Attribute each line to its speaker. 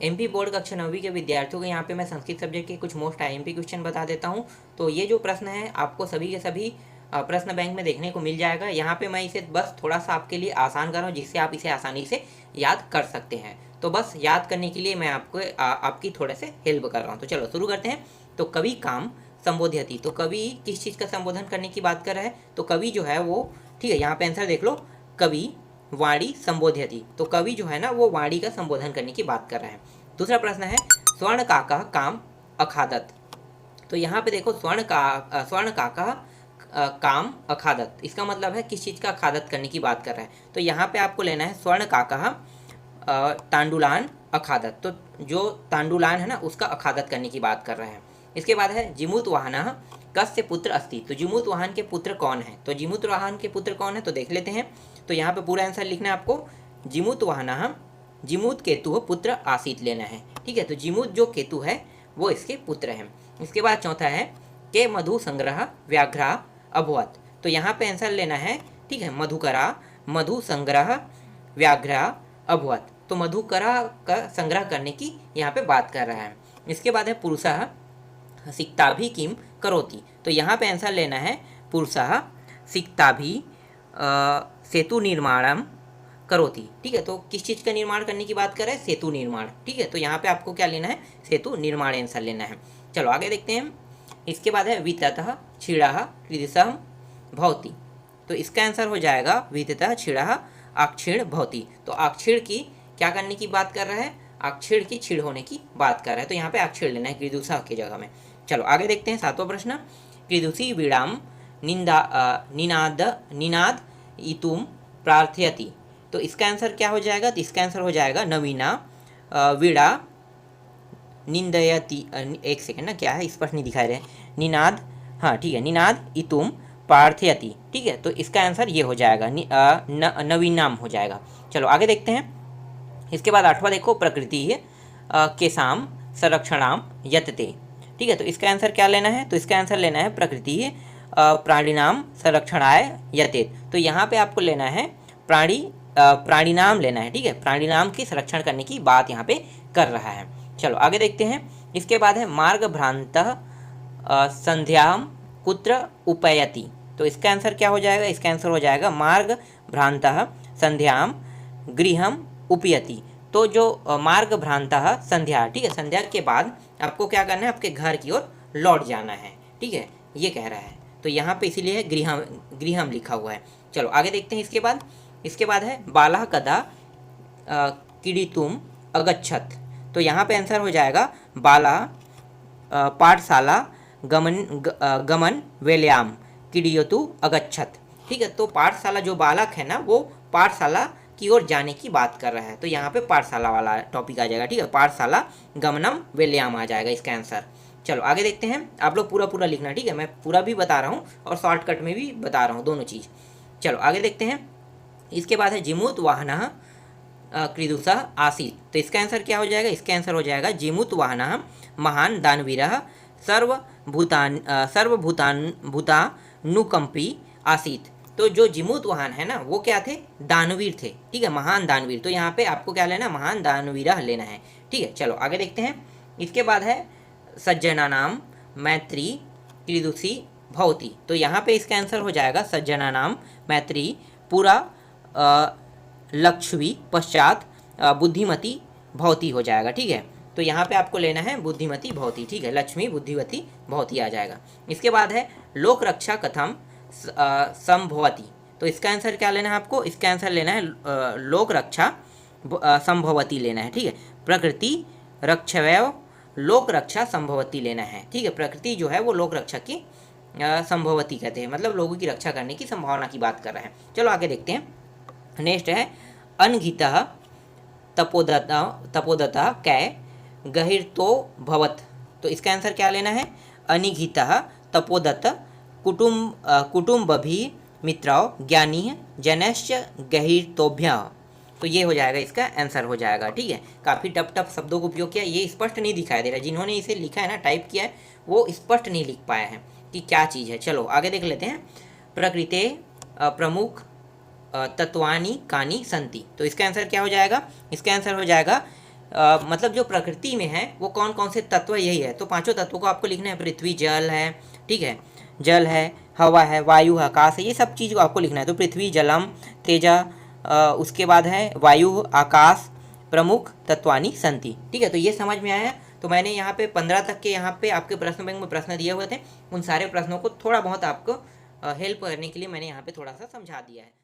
Speaker 1: MP board कक्षा 9वीं के विद्यार्थियों को यहाँ पे मैं संस्कृत सब्जेक्ट के कुछ मोस्ट आईएमपी क्वेश्चन बता देता हूँ। तो ये जो प्रश्न है आपको सभी के सभी प्रश्न बैंक में देखने को मिल जाएगा। यहाँ पे मैं इसे बस थोड़ा सा आपके लिए आसान कर रहा हूँ जिससे आप इसे आसानी से याद कर सकते हैं। तो बस याद करने के लिए मैं आपको आपकी थोड़े से हेल्प कर रहा हूँ। तो चलो शुरू करते हैं। तो कवि काम संबोध्यति, तो कवि किस चीज़ का संबोधन करने की बात कर रहा है? तो कवि जो है वो, ठीक है, यहाँ पे आंसर देख लो, कवि वाणी संबोध्यति। तो कवि जो है ना वो वाणी का संबोधन करने की बात कर रहा है। दूसरा प्रश्न है स्वर्ण काका काम अखादत। तो यहाँ पे देखो स्वर्ण काका काम अखादत, इसका मतलब है किस चीज़ का अखादत करने की बात कर रहा है। तो यहाँ पे आपको लेना है स्वर्ण काका तांडुलान अखादत। तो जो तांडुलान है ना उसका अखादत करने की बात कर रहा है। इसके बाद है जिमूत वाहन कस्य पुत्र अस्ति। तो जिमूत वाहन के पुत्र कौन है? तो जिमूत वाहन के पुत्र कौन है तो देख लेते हैं। तो यहाँ पे पूरा आंसर लिखना है आपको। जिमूत वाहन जिमूत केतु पुत्र आसीत लेना है, ठीक है। तो जिमूत जो केतु है वो इसके पुत्र हैं। इसके बाद चौथा है के मधु संग्रह व्याघ्रा अभवत। तो यहाँ पे आंसर लेना है, ठीक है, मधुकरा मधु संग्रह व्याघ्रा अभवत। तो मधुकरा का संग्रह करने की यहाँ पे बात कर रहा है। इसके बाद है पुरुषः सिक्ताभि किम करोति। तो यहाँ पे आंसर लेना है पुरुषः सिक्ताभि सेतु निर्माणम करोति, ठीक है। तो किस चीज़ का निर्माण करने की बात कर रहे हैं? सेतु निर्माण, ठीक है। तो यहाँ पे आपको क्या लेना है? सेतु निर्माण आंसर लेना है। चलो आगे देखते हैं। इसके बाद है विततः क्षीणः कीदृशः भवति। तो इसका आंसर हो जाएगा विततः क्षीणः अक्षीण भवति। तो अक्षीण की क्या करने की बात कर रहा है? अक्षीण की क्षीण होने की बात कर रहा है। तो यहाँ पे अक्षीण लेना है कीदृशः की जगह में। चलो आगे देखते हैं। सातवां प्रश्न कीदृशी वीणाम निनाद इतुम प्रार्थयति। तो इसका आंसर क्या हो जाएगा? तो इसका आंसर हो जाएगा नवीना वीणा निंदयति। एक सेकेंड ना, क्या है स्पष्ट नहीं दिखाई रहे। निनाद, हाँ ठीक है, निनाद इतुम प्रार्थयति, ठीक है। तो इसका आंसर ये हो जाएगा नवीनाम हो जाएगा। चलो आगे देखते हैं। इसके बाद आठवां देखो प्रकृति केसाम संरक्षणाम यतते, ठीक है। तो इसका आंसर क्या लेना है? तो इसका आंसर लेना है प्रकृति प्राणिनाम संरक्षणाय यतेत। तो यहाँ पे आपको लेना है प्राणिनाम लेना है, ठीक है। प्राणिनाम की संरक्षण करने की बात यहाँ पे कर रहा है। चलो आगे देखते हैं। इसके बाद है मार्ग भ्रांतः संध्याम कुत्र उपयति। तो इसका आंसर क्या हो जाएगा? इसका आंसर हो जाएगा मार्ग भ्रांतः संध्याम गृहम उपयति। तो जो मार्ग भ्रांतः संध्या, ठीक है, संध्या के बाद आपको क्या करना है? आपके घर की ओर लौट जाना है, ठीक है, ये कह रहा है। तो यहाँ पे इसीलिए गृहम लिखा हुआ है। चलो आगे देखते हैं। इसके बाद है बाला कदा क्रीडितुम अगच्छत। तो यहाँ पे आंसर हो जाएगा बाला पाठशाला गमन वेल्याम क्रीडयतु अगच्छत, ठीक है। तो पाठशाला जो बालक है ना वो पाठशाला की ओर जाने की बात कर रहा है। तो यहाँ पे पाठशाला वाला टॉपिक आ जाएगा, ठीक है, पाठशाला गमनम वेल्याम आ जाएगा इसका आंसर। चलो आगे देखते हैं। आप लोग पूरा लिखना, ठीक है, मैं पूरा भी बता रहा हूँ और शॉर्टकट में भी बता रहा हूँ, दोनों चीज़। चलो आगे देखते हैं। इसके बाद है जिमूत वाहनः कीदृशः आसीत्। तो इसका आंसर क्या हो जाएगा? इसका आंसर हो जाएगा जिमूत वाहनः महान दानवीरः सर्वभूतानुकंपी आसीत्। तो जो जिमूत वाहन है ना वो क्या थे? दानवीर थे, ठीक है, महान दानवीर। तो यहाँ पे आपको क्या लेना? महान दानवीरः लेना है, ठीक है। चलो आगे देखते हैं। इसके बाद है सज्जनानाम मैत्री कीदृशी भवति। तो यहाँ पे इसका आंसर हो जाएगा सज्जनानाम मैत्री पूरा लक्ष्मी पश्चात बुद्धिमती भवती हो जाएगा, ठीक है। तो यहाँ पे आपको लेना है बुद्धिमती भवती, ठीक है, लक्ष्मी बुद्धिमती भवती आ जाएगा। इसके बाद है लोक रक्षा कथम संभवती। तो इसका आंसर क्या लेना है आपको? इसका आंसर लेना है लोक रक्षा संभवती लेना है, ठीक है। प्रकृति रक्षवैव लोक रक्षा संभवती लेना है, ठीक है। प्रकृति जो है वो लोक रक्षा की संभवती कहते हैं, मतलब लोगों की रक्षा करने की संभावना की बात कर रहा है। चलो आगे देखते हैं। नेक्स्ट है अनघितः तपोदता कै गहिर्तो भवत। तो इसका आंसर क्या लेना है? अनिघितः तपोदत्त कुटुम्बभि मित्रौ ज्ञानी जनश्च गहिर्तोभ्य। तो ये हो जाएगा, इसका आंसर हो जाएगा, ठीक है। काफ़ी टफ शब्दों का उपयोग किया, ये स्पष्ट नहीं दिखाई दे रहा, जिन्होंने इसे लिखा है ना, टाइप किया है, वो स्पष्ट नहीं लिख पाया है कि क्या चीज़ है। चलो आगे देख लेते हैं। प्रकृते प्रमुख तत्वानि कानि संति। तो इसका आंसर क्या हो जाएगा? इसका आंसर हो जाएगा मतलब जो प्रकृति में है वो कौन कौन से तत्व यही है। तो पांचों तत्वों को आपको लिखना है, पृथ्वी जल है, ठीक है, जल है, हवा है, वायु है, आकाश है, ये सब चीज़ आपको लिखना है। तो पृथ्वी जलम तेजा, उसके बाद है वायु आकाश प्रमुख तत्वानि संति, ठीक है। तो ये समझ में आया। तो मैंने यहाँ पे 15 तक के यहाँ पे आपके प्रश्न बैंक में प्रश्न दिए हुए थे, उन सारे प्रश्नों को थोड़ा बहुत आपको हेल्प करने के लिए मैंने यहाँ पे थोड़ा सा समझा दिया है।